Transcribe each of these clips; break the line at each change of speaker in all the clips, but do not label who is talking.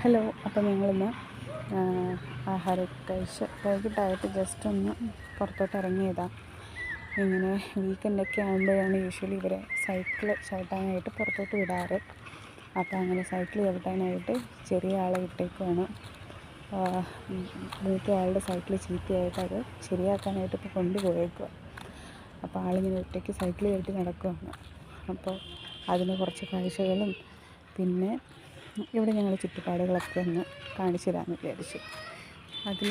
Hello. അപ്പോൾ ഞങ്ങളിന്ന് ആഹാരം കഴിച്ച് വൈകിട്ടായിട്ട് ജസ്റ്റ് ഒന്ന് പുറത്തോട്ട് ഇറങ്ങിയതാണ്. ഇങ്ങനെ വീക്കെൻഡൊക്കെ ആകുമ്പോഴാണ് യൂഷ്വലി ഇവരെ സൈക്കിള് ചവിട്ടാനായിട്ട് പുറത്തോട്ട് വിടാറ്. അപ്പോൾ അങ്ങനെ സൈക്കിൾ ചവിട്ടാനായിട്ട് ചെറിയ ആളെ വിട്ടേക്കുവാണ്. മൂത്ത ആളുടെ സൈക്കിൾ ചീത്തയായിട്ട് അത് ശരിയാക്കാനായിട്ട് ഇപ്പോൾ കൊണ്ടുപോയേക്കുക. അപ്പോൾ ആളിങ്ങനെ ഒറ്റയ്ക്ക് സൈക്കിൾ ചവിട്ടി നടക്കുകയാണ്. അപ്പോൾ അതിന് കുറച്ച് കാഴ്ചകളും പിന്നെ ഇവിടെ ഞങ്ങൾ ചുറ്റുപാടുകളൊക്കെ ഒന്ന് കാണിച്ചു തരാമെന്ന് വിചാരിച്ചു. അതിൽ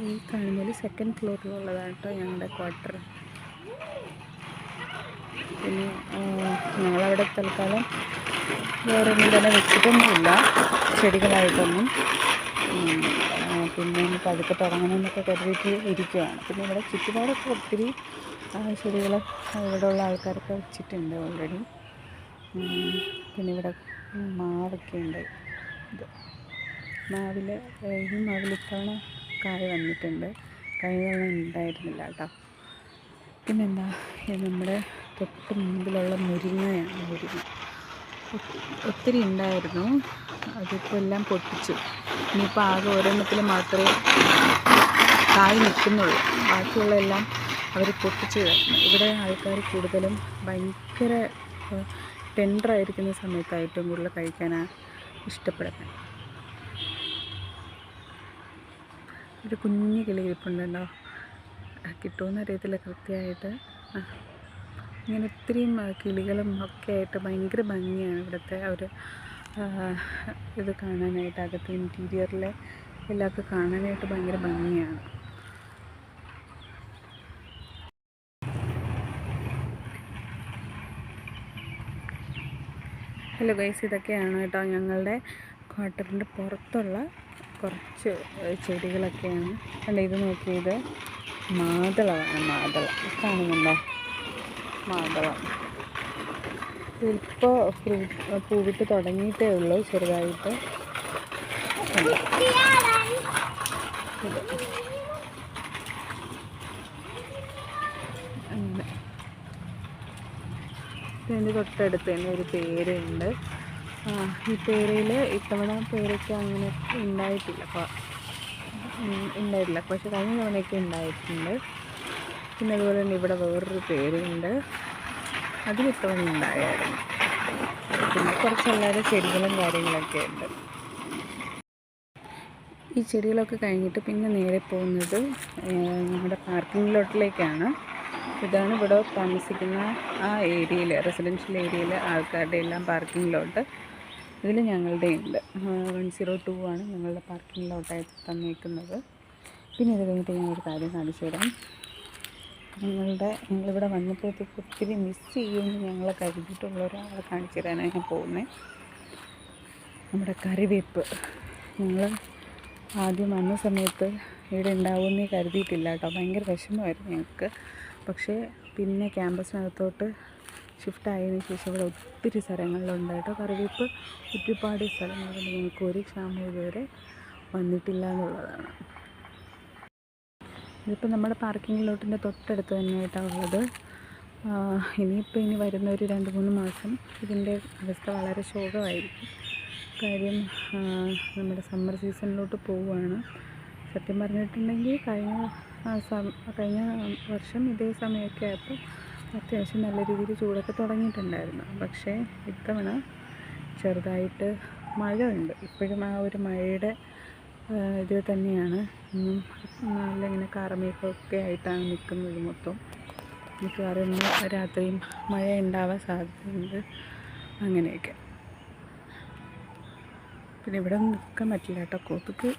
ഈ കാണുന്നതിൽ സെക്കൻഡ് ഫ്ലോറിലുള്ളതാണ് കേട്ടോ ഞങ്ങളുടെ ക്വാർട്ടർ. പിന്നെ ഞങ്ങളവിടെ തൽക്കാലം വേറൊന്നും തന്നെ വെച്ചിട്ടൊന്നുമില്ല, ചെടികളായിട്ടൊന്നും. പിന്നെ പതുക്കെ തുടങ്ങണമെന്നൊക്കെ കരുതിയിട്ട് ഇരിക്കുകയാണ്. പിന്നെ ഇവിടെ ചുറ്റുപാടൊക്കെ ഒത്തിരി ചെടികൾ ഇവിടെയുള്ള ആൾക്കാരൊക്കെ വെച്ചിട്ടുണ്ട് ഓൾറെഡി. പിന്നെ ഇവിടെ മാവൊക്കെ ഉണ്ട്. ഇത് മാവിൽ ഈ മാവിൽ ഇത്തവണ കായ വന്നിട്ടുണ്ട്, കഴിഞ്ഞ തവണ ഉണ്ടായിരുന്നില്ല കേട്ടോ. പിന്നെന്താ, ഇത് നമ്മുടെ തൊട്ട് മുമ്പിലുള്ള മുരിങ്ങയാണ്. മുരിങ്ങ ഒത്തിരി ഉണ്ടായിരുന്നു, അതിപ്പോൾ എല്ലാം പൊട്ടിച്ചു. ഇനിയിപ്പോൾ ആകെ ഒരെണ്ണത്തിൽ മാത്രമേ കായ് നിൽക്കുന്നുള്ളൂ, ബാക്കിയുള്ള എല്ലാം അവർ പൊട്ടിച്ച് തരണം. ഇവിടെ ആൾക്കാർ കൂടുതലും ഭയങ്കര ടെൻഡറായിരിക്കുന്ന സമയത്ത് ഏറ്റവും കൂടുതൽ കഴിക്കാനാണ് ഇഷ്ടപ്പെടുന്നത്. ഒരു കുഞ്ഞു കിളി ഇരിപ്പുണ്ടല്ലോ, കിട്ടുമെന്ന് അറിയത്തില്ല കൃത്യമായിട്ട്. ഇങ്ങനെ ഒത്തിരിയും കിളികളും ഒക്കെ ആയിട്ട് ഭയങ്കര ഭംഗിയാണ് ഇവിടുത്തെ ഒരു ഇത് കാണാനായിട്ട്. അകത്ത് ഇൻറ്റീരിയറിലെ എല്ലാമൊക്കെ കാണാനായിട്ട് ഭയങ്കര ഭംഗിയാണ്. ഹലോ ഗൈസ്, ഇതൊക്കെയാണ് കേട്ടോ ഞങ്ങളുടെ ക്വാർട്ടറിൻ്റെ പുറത്തുള്ള കുറച്ച് ചെടികളൊക്കെയാണ്. അല്ല, ഇത് നോക്കിയത് മാതളമാണ്. മാതളം കാണുന്നുണ്ടോ? മാതളം ഇപ്പോൾ പൂവിട്ട് തുടങ്ങിയിട്ടേ ഉള്ളൂ, ചെറുതായിട്ട്. അങ്ങനെ ഇതിൻ്റെ തൊട്ടടുത്ത് തന്നെ ഒരു പേരയുണ്ട്. ഈ പേരയിൽ ഇത്തവണ പേരയ്ക്ക് അങ്ങനെ ഉണ്ടായിട്ടില്ല, പക്ഷെ കഴിഞ്ഞ തവണയൊക്കെ ഉണ്ടായിട്ടുണ്ട്. പിന്നെ അതുപോലെ തന്നെ ഇവിടെ വേറൊരു പേരയുണ്ട്, അതിൽ ഇത്തവണ ഉണ്ടായിരുന്നു. പിന്നെ കുറച്ചല്ലാതെ ചെടികളും കാര്യങ്ങളൊക്കെ ഉണ്ട്. ഈ ചെടികളൊക്കെ കഴിഞ്ഞിട്ട് പിന്നെ നേരെ പോകുന്നത് നമ്മുടെ പാർക്കിംഗ് ലോട്ടിലേക്കാണ്. ഇതാണ് ഇവിടെ താമസിക്കുന്ന ആ ഏരിയയിൽ, റെസിഡൻഷ്യൽ ഏരിയയിൽ ആൾക്കാരുടെ എല്ലാം പാർക്കിംഗ് ലോട്ട്. ഇതിൽ ഞങ്ങളുടെ ഉണ്ട്. 102 ആണ് ഞങ്ങളുടെ പാർക്കിംഗ് ലോട്ടായി തന്നേക്കുന്നത്. പിന്നെ ഇത് കഴിഞ്ഞിട്ട് ഞാനൊരു കാര്യം കാണിച്ചു തരാം. ഞങ്ങളിവിടെ വന്നപ്പോഴത്തേക്ക് ഒത്തിരി മിസ് ചെയ്യുമെന്ന് ഞങ്ങൾ കരുതിയിട്ടുള്ള ഒരാളെ കാണിച്ചു തരാനാണ് ഞാൻ പോകുന്നത്. നമ്മുടെ കറിവേപ്പ്. ഞങ്ങൾ ആദ്യം വന്ന സമയത്ത് ഇവിടെ ഉണ്ടാവുമെന്നേ കരുതിയിട്ടില്ല കേട്ടോ. ഭയങ്കര വിഷമമായിരുന്നു ഞങ്ങൾക്ക്. പക്ഷേ പിന്നെ ക്യാമ്പസിനകത്തോട്ട് ഷിഫ്റ്റ് ആയതിനു ശേഷം ഇവിടെ ഒത്തിരി സ്ഥലങ്ങളിലുണ്ട് കേട്ടോ കറിവേപ്പ്. ഒരുപാട് സ്ഥലങ്ങളുണ്ട്. ഞങ്ങൾക്ക് ഒരു ക്ഷാമം ഇതുവരെ വന്നിട്ടില്ല എന്നുള്ളതാണ്. ഇതിപ്പോൾ നമ്മുടെ പാർക്കിംഗ് ലോട്ടിൻ്റെ തൊട്ടടുത്ത് തന്നെയായിട്ടാണ് ഉള്ളത്. ഇനി വരുന്ന ഒരു 2-3 മാസം ഇതിൻ്റെ അവസ്ഥ വളരെ ശോകമായിരിക്കും. കാര്യം നമ്മുടെ സമ്മർ സീസണിലോട്ട് പോവുകയാണ്. സത്യം പറഞ്ഞിട്ടുണ്ടെങ്കിൽ കഴിഞ്ഞ വർഷം ഇതേ സമയമൊക്കെ ആയപ്പോൾ അത്യാവശ്യം നല്ല രീതിയിൽ ചൂടൊക്കെ തുടങ്ങിയിട്ടുണ്ടായിരുന്നു. പക്ഷേ ഇത്തവണ ചെറുതായിട്ട് മഴ ഉണ്ട്. ഇപ്പോഴും ആ ഒരു മഴയുടെ ഇത് തന്നെയാണ്. ഇന്നും നല്ല ഇങ്ങനെ കാർമേഘമൊക്കെ ആയിട്ടാണ് നിൽക്കുന്നത് മൊത്തം. മിക്കവാറും ഇന്ന് രാത്രിയും മഴ ഉണ്ടാവാൻ സാധ്യതയുണ്ട്. അങ്ങനെയൊക്കെ. പിന്നെ ഇവിടെ നിൽക്കാൻ പറ്റില്ല കേട്ടോ, കൊതുക്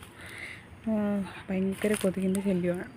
ഭയങ്കര കൊതുകിൻ്റെ ശല്യമാണ്.